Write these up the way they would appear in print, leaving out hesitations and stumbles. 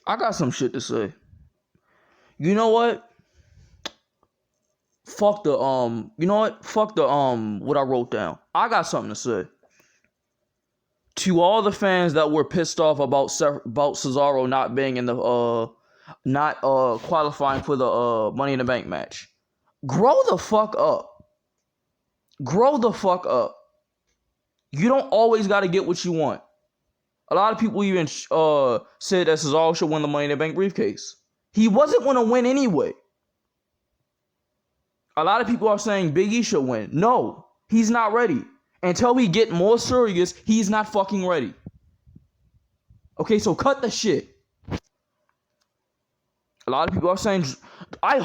I got some shit to say. You know what? Fuck the You know what? Fuck the what I wrote down. I got something to say. To all the fans that were pissed off about Cesaro not being in the not qualifying for the Money in the Bank match. Grow the fuck up. Grow the fuck up. You don't always got to get what you want. A lot of people even said that Cesaro should win the Money in the Bank briefcase. He wasn't going to win anyway. A lot of people are saying Big E should win. No, he's not ready. Until we get more serious, he's not fucking ready. Okay, so cut the shit. A lot of people are saying, I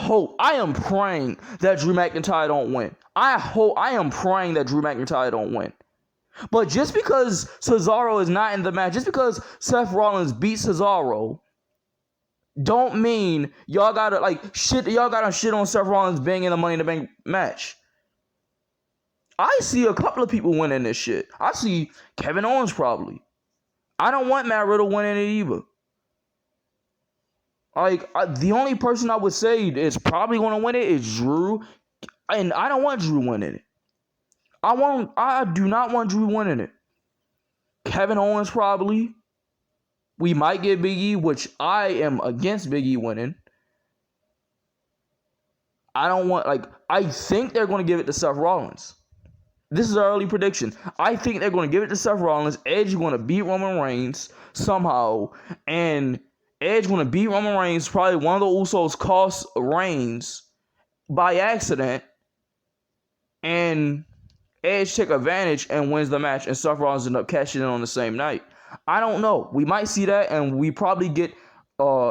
am praying that Drew McIntyre don't win. I am praying that Drew McIntyre don't win. But just because Cesaro is not in the match, just because Seth Rollins beat Cesaro, don't mean y'all gotta shit on Seth Rollins being in the Money in the Bank match. I see a couple of people winning this shit. I see Kevin Owens probably. I don't want Matt Riddle winning it either. The only person I would say is probably going to win it is Drew, and I don't want Drew winning it. I do not want Drew winning it. Kevin Owens probably. We might get Big E, which I am against Big E winning. I think they're going to give it to Seth Rollins. This is an early prediction. I think they're going to give it to Seth Rollins. Edge is going to beat Roman Reigns somehow. And Edge is going to beat Roman Reigns. Probably one of the Usos cost Reigns by accident. And Edge take advantage and wins the match. And Seth Rollins end up cashing in on the same night. I don't know. We might see that. And we probably get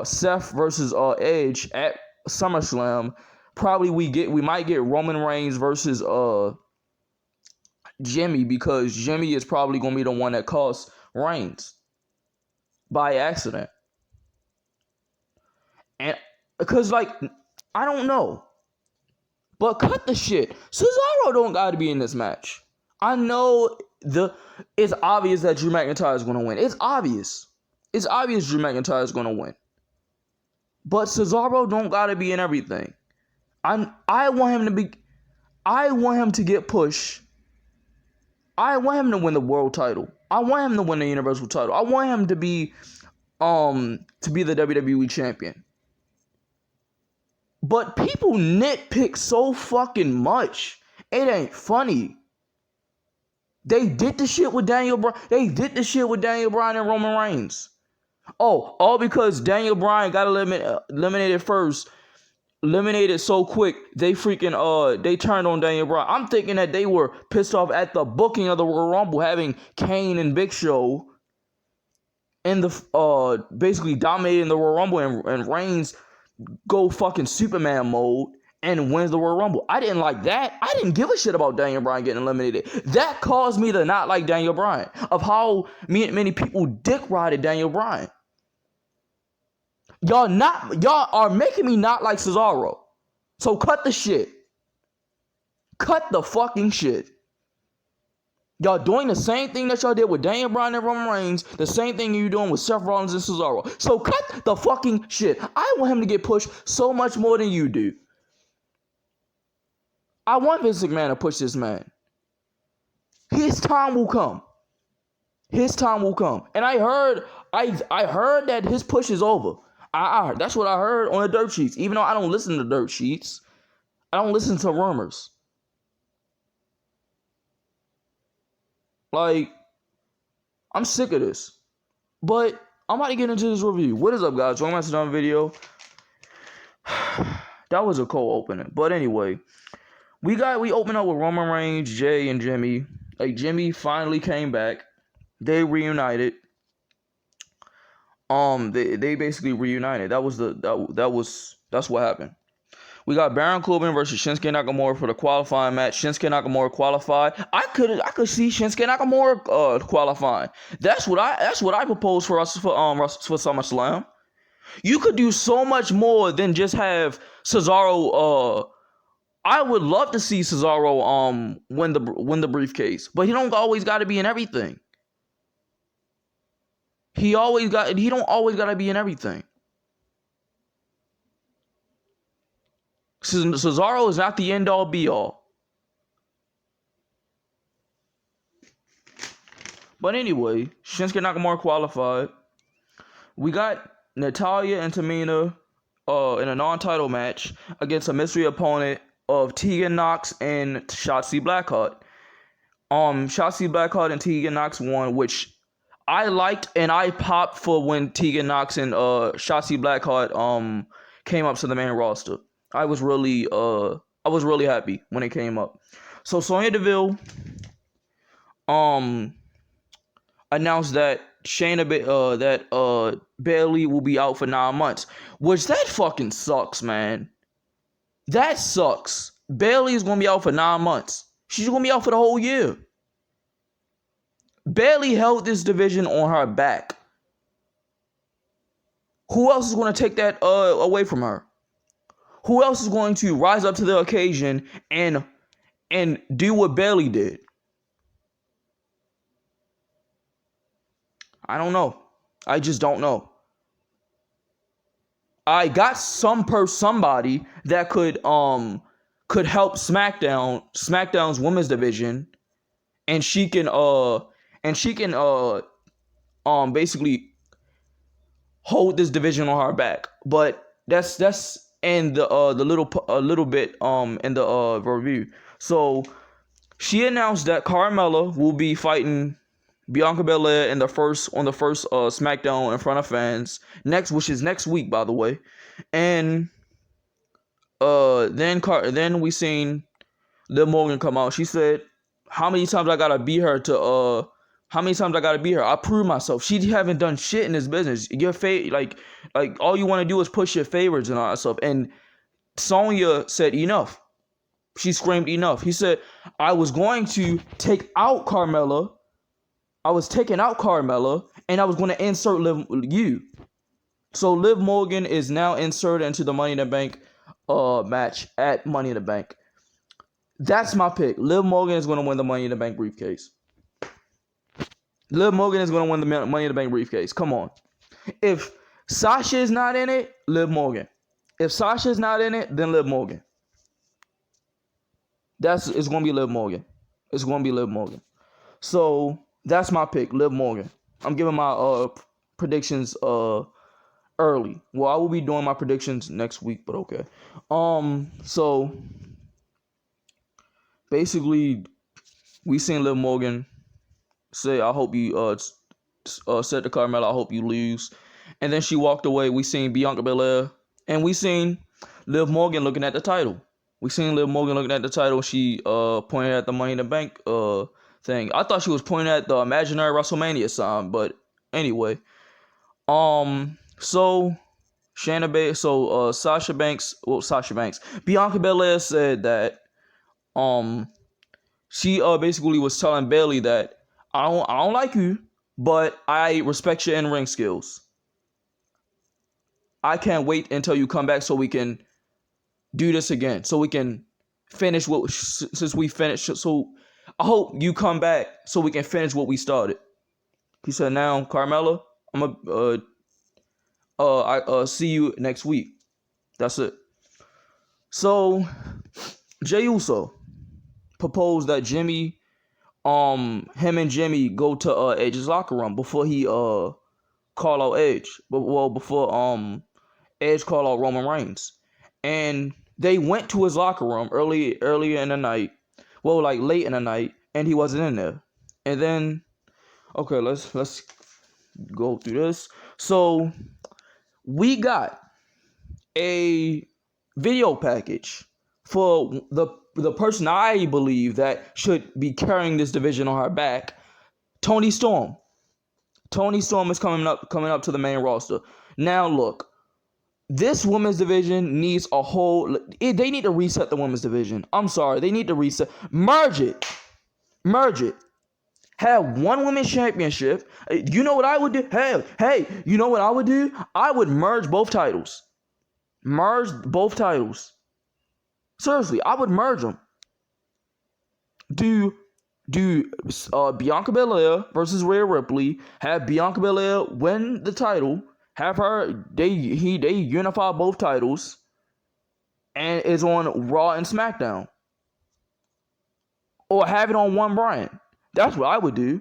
Seth versus Edge at SummerSlam. Probably we might get Roman Reigns versus Jimmy, because Jimmy is probably going to be the one that costs Reigns by accident. And because I don't know. But cut the shit. Cesaro don't got to be in this match. I know it's obvious that Drew McIntyre is going to win. It's obvious. It's obvious Drew McIntyre is going to win. But Cesaro don't got to be in everything. I want him to get pushed. I want him to win the world title. I want him to win the universal title. I want him to be the WWE champion. But people nitpick so fucking much. It ain't funny. They did the shit with Daniel Bryan. They did the shit with Daniel Bryan and Roman Reigns. Oh, all because Daniel Bryan got eliminated first. Eliminated so quick, they turned on Daniel Bryan. I'm thinking that they were pissed off at the booking of the Royal Rumble, having Kane and Big Show in the basically dominating the Royal Rumble, and Reigns go fucking Superman mode and wins the Royal Rumble. I didn't like that. I didn't give a shit about Daniel Bryan getting eliminated. That caused me to not like Daniel Bryan, of how many people dick rided Daniel Bryan. Y'all are making me not like Cesaro. So cut the shit. Cut the fucking shit. Y'all doing the same thing that y'all did with Daniel Bryan and Roman Reigns, the same thing you're doing with Seth Rollins and Cesaro. So cut the fucking shit. I want him to get pushed so much more than you do. I want Vince McMahon to push this man. His time will come. His time will come. And I heard that his push is over. That's what I heard on the dirt sheets. Even though I don't listen to dirt sheets, I don't listen to rumors. I'm sick of this. But I'm about to get into this review. What is up, guys? Welcome back to another video. That was a cold opening. But anyway, we opened up with Roman Reigns, Jay, and Jimmy. Jimmy finally came back. They reunited. They basically reunited. That's what happened. We got Baron Corbin versus Shinsuke Nakamura for the qualifying match. Shinsuke Nakamura qualified. I could see Shinsuke Nakamura qualifying. That's what I propose for us for SummerSlam. You could do so much more than just have Cesaro. I would love to see Cesaro win the briefcase, but he don't always got to be in everything. He don't always got to be in everything. Cesaro is not the end all be all. But anyway, Shinsuke Nakamura qualified. We got Natalya and Tamina in a non-title match against a mystery opponent of Tegan Nox and Shotzi Blackheart. Shotzi Blackheart and Tegan Nox won, which I liked, and I popped for when Tegan Nox and Shotzi Blackheart came up to the main roster. I was really happy when it came up. So Sonya Deville announced that Bayley will be out for 9 months, which that fucking sucks, man. That sucks. Bayley is gonna be out for 9 months. She's gonna be out for the whole year. Bayley held this division on her back. Who else is gonna take that away from her? Who else is going to rise up to the occasion and do what Bayley did? I don't know. I just don't know. I got somebody that could help SmackDown's women's division, and she can basically hold this division on her back. But that's in the little bit in the review. So she announced that Carmella will be fighting Bianca Belair on the first SmackDown in front of fans which is next week, by the way. And then we seen Liv Morgan come out. She said, "How many times I gotta beat her to I prove myself." She haven't done shit in this business. Your like all you want to do is push your favorites and all that stuff. And Sonya said enough. She screamed enough. He said, "I was going to take out Carmella. I was taking out Carmella, and I was going to insert you." So Liv Morgan is now inserted into the Money in the Bank match at Money in the Bank. That's my pick. Liv Morgan is going to win the Money in the Bank briefcase. Liv Morgan is going to win the Money in the Bank briefcase. Come on. If Sasha is not in it, Liv Morgan. If Sasha is not in it, then Liv Morgan. It's going to be Liv Morgan. It's going to be Liv Morgan. So that's my pick, Liv Morgan. I'm giving my predictions early. Well, I will be doing my predictions next week, but okay. So basically, we seen Liv Morgan say, "I hope you said to Carmella, I hope you lose." And then she walked away. We seen Bianca Belair, and we seen Liv Morgan looking at the title. She pointed at the Money in the Bank thing. I thought she was pointing at the imaginary WrestleMania sign, but anyway. So Sasha Banks, Bianca Belair said that she basically was telling Bayley that I don't like you, but I respect your in-ring skills. I can't wait until you come back so we can do this again. So we can finish since we finished. So I hope you come back so we can finish what we started. He said, "Now, Carmella, I'm I see you next week." That's it. So Jey Uso proposed that him and Jimmy go to Edge's locker room before he call out Edge. Before Edge call out Roman Reigns. And they went to his locker room earlier in the night. Well, like late in the night, and he wasn't in there. And then, okay, let's go through this. So we got a video package for the person I believe that should be carrying this division on her back, Toni Storm. Toni Storm is coming up to the main roster. Now look, this women's division needs they need to reset the women's division. I'm sorry, they need to reset. Merge it. Have one women's championship. You know what I would do? Hey, you know what I would do? I would merge both titles. Seriously, I would merge them. Do Bianca Belair versus Rhea Ripley. Have Bianca Belair win the title. Have her they unify both titles, and it's on Raw and SmackDown, or have it on one brand. That's what I would do.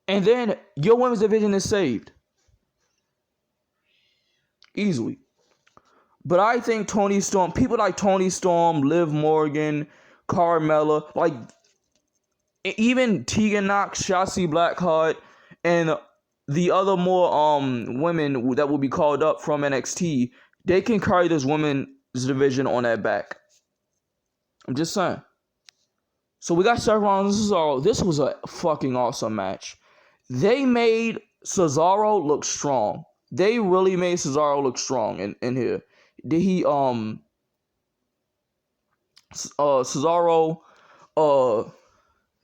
And then your women's division is saved easily. But I think Toni Storm, people like Toni Storm, Liv Morgan, Carmella, like even Tegan Knox, Shotzi Blackheart, and the other more women that will be called up from NXT, they can carry this women's division on their back. I'm just saying. So we got Seth Rollins and Cesaro. This was a fucking awesome match. They made Cesaro look strong. They really made Cesaro look strong in here. Did he Cesaro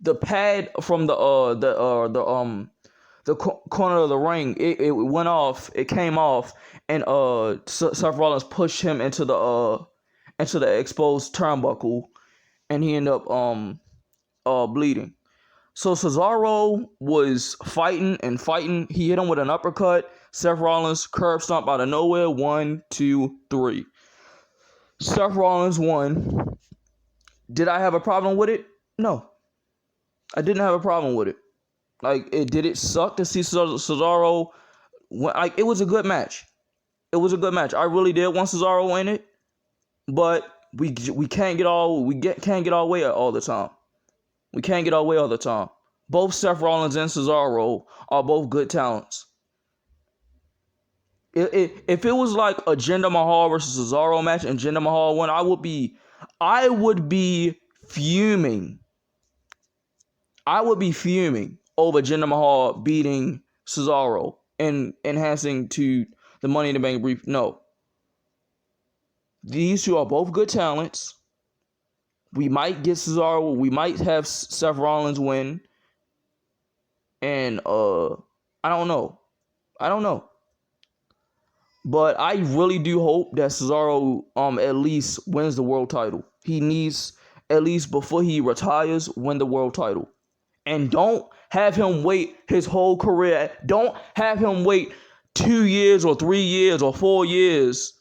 the pad from the corner of the ring, it went off, it came off, and Seth Rollins pushed him into the exposed turnbuckle, and he ended up bleeding. So Cesaro was fighting. He hit him with an uppercut. Seth Rollins curb stomp out of nowhere. 1, 2, 3. Seth Rollins won. Did I have a problem with it? No. I didn't have a problem with it. Like, did it suck to see Cesaro? Like, it was a good match. It was a good match. I really did want Cesaro in it, but we can't get all can't get our way all the time. We can't get our way all the time. Both Seth Rollins and Cesaro are both good talents. If it was like a Jinder Mahal versus Cesaro match and Jinder Mahal won, I would be fuming. I would be fuming over Jinder Mahal beating Cesaro and enhancing to the Money in the Bank brief. No. These two are both good talents. We might get Cesaro. We might have Seth Rollins win. And I don't know. But I really do hope that Cesaro at least wins the world title. He needs, at least before he retires, win the world title. And don't have him wait his whole career. Don't have him wait 2 years or 3 years or 4 years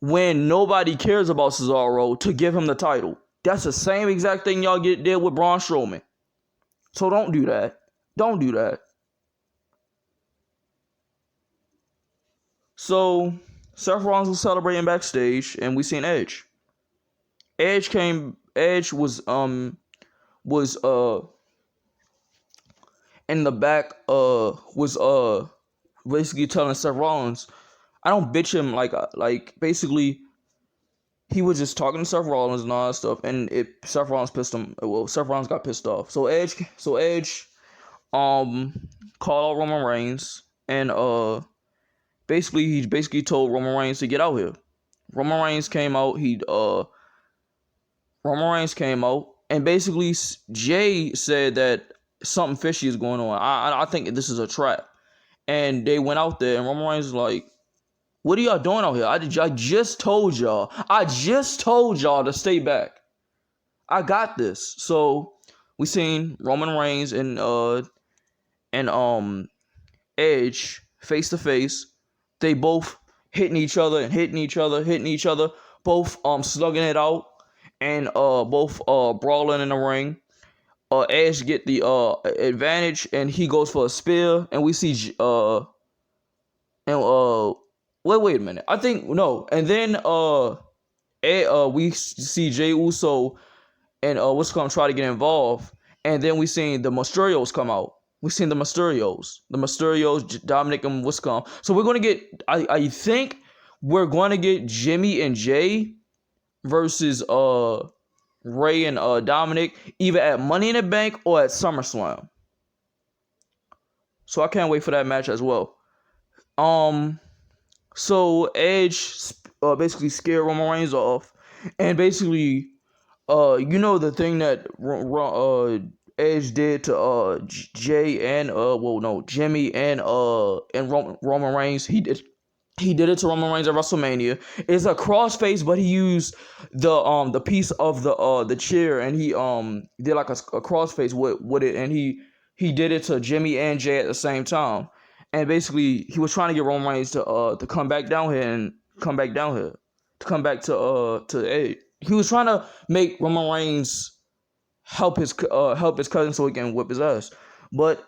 when nobody cares about Cesaro to give him the title. That's the same exact thing y'all did with Braun Strowman. So don't do that. Don't do that. So Seth Rollins was celebrating backstage, and we seen Edge. Edge was in the back, was basically telling Seth Rollins, I don't bitch him, like basically he was just talking to Seth Rollins and all that stuff, and Seth Rollins got pissed off. So Edge called out Roman Reigns, and he told Roman Reigns to get out here. Roman Reigns came out, and basically Jay said that something fishy is going on. I think this is a trap. And they went out there, and Roman Reigns was like, what are y'all doing out here? I just told y'all to stay back. I got this. So we seen Roman Reigns and Edge face to face. They both hitting each other, both slugging it out, and both brawling in the ring. Edge get the advantage, and he goes for a spear, and we see wait a minute. I think no, and then we see Jey Uso and try to get involved, and then we seen the Mysterios come out. We seen the Mysterios, Dominic and Wiscom. So we're gonna get. I think we're gonna get Jimmy and Jay versus Ray and Dominic, either at Money in the Bank or at SummerSlam. So I can't wait for that match as well. So Edge basically scared Roman Reigns off, and basically, the thing that Edge did to Jay and Jimmy and Roman Reigns. He did it to Roman Reigns at WrestleMania. It's a crossface, but he used the piece of the chair, and he did like a crossface with it, and he did it to Jimmy and Jay at the same time. And basically, he was trying to get Roman Reigns to come back down here. to come back to A. He was trying to make Roman Reigns help his cousin so he can whip his ass, but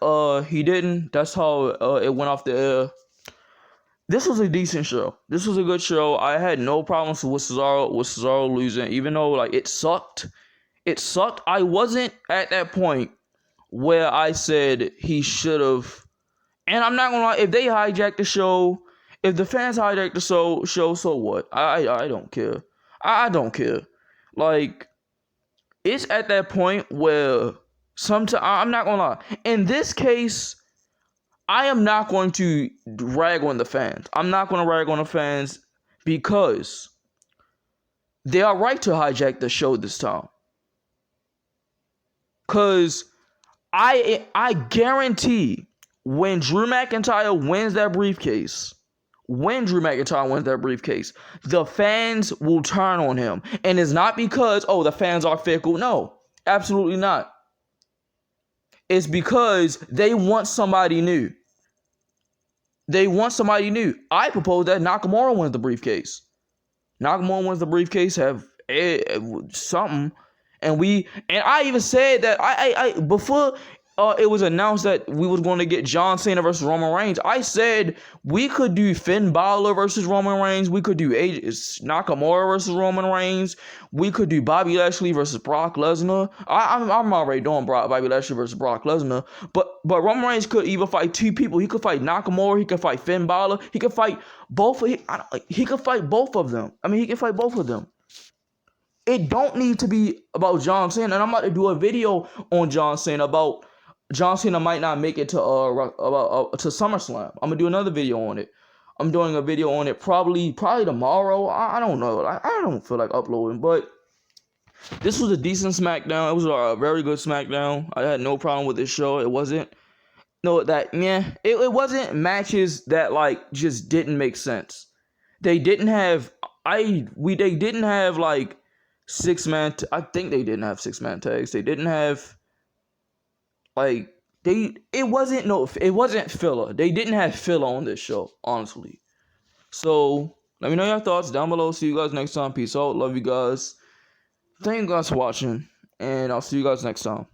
he didn't. That's how it went off the air. This was a decent show. This was a good show. I had no problems with Cesaro losing, even though like it sucked. It sucked. I wasn't at that point where I said he should have. And I'm not gonna lie, if they hijack the show, if the fans hijack the show, so what? I don't care. I don't care. Like, it's at that point where sometimes I'm not gonna lie. In this case, I am not going to rag on the fans. I'm not gonna rag on the fans because they are right to hijack the show this time. Cause I guarantee when Drew McIntyre wins that briefcase, the fans will turn on him. And it's not because, oh, the fans are fickle. No, absolutely not. It's because they want somebody new. I propose that Nakamura wins the briefcase. Have something. And I even said that I before it was announced that we was going to get John Cena versus Roman Reigns. I said we could do Finn Balor versus Roman Reigns. We could do Nakamura versus Roman Reigns. We could do Bobby Lashley versus Brock Lesnar. I'm already doing Bobby Lashley versus Brock Lesnar. But Roman Reigns could either fight two people. He could fight Nakamura. He could fight Finn Balor. He could fight both. He could fight both of them. He can fight both of them. It don't need to be about John Cena. And I'm about to do a video on John Cena about John Cena might not make it to SummerSlam. I'm gonna do another video on it. I'm doing a video on it probably tomorrow. I don't know. I don't feel like uploading, but this was a decent SmackDown. It was a very good SmackDown. I had no problem with this show. It wasn't it wasn't matches that like just didn't make sense. They didn't have like 6-man. I think they didn't have 6-man tags. They didn't have. It wasn't filler. They didn't have filler on this show, honestly. So, let me know your thoughts down below. See you guys next time. Peace out. Love you guys. Thank you guys for watching. And I'll see you guys next time.